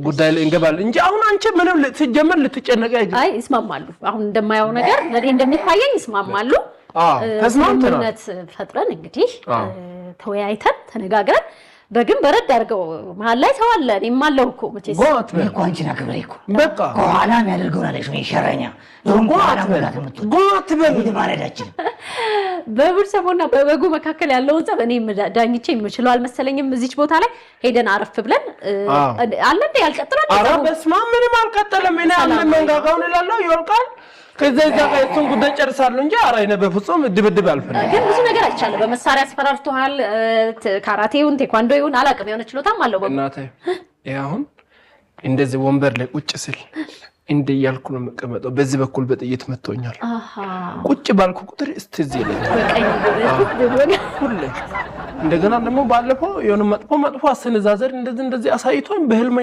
ጉዳይ ላይ እንገባለን እንጂ አሁን አንቺ ምንም ልትጀምር ልትጨነቀ አይ ይስማማሉ አሁን እንደማያው ነገር ለኔ እንደሚታየኝ ይስማማሉ ተስማምተናል ፈጥረን እንግዲህ ተወያይተን ተነጋግረን በግን በረድ አድርገው መሃል ላይ ተዋለ እኔም አለው እኮ መቼስ እኮ አንቺና ክብሬኮ በቃ ኋላ የሚያደርገው አለሽ ነው ሸረኛ ጎት በል ማረዳችን በብርሰቦና በበጉ መካከል ያለው ጸብ እኔ ዳኝቼ የምችለው አልመሰለኝም እዚች ቦታ ላይ ሄደን አረፍ ብለን አለ እንደ ያልቀጥራል አረ በስማ ምንም አልቀጠለም እኔ አንድ መንጋጋውን ይላልው ይወርቃል ከዛ እሱን ጉዳይ ጨርሳለሁ እንጂ አራይነ በፍጹም ድብድብ አልፈልግም ግን ብዙ ነገር አይቻለሁ በመሳሪያ አስፈራርቷል ካራቴውን ቴኳንዶውን አላቀም የሆነ ችሎታም አለው እናቴ ያሁን እንደዚህ ወንበር ላይ ቁጭ ስል እንደ ያልኩ ነው መቀመጠው በዚህ በኩል በጥይት መጥቶኛል ቁጭ ባልኩ ቁጥር እስቲ ሁሌ እንደገና ደግሞ ባለፈው የሆነ መጥፎ አሰነዛዘር እንደዚህ አሳይቶኝ በህልም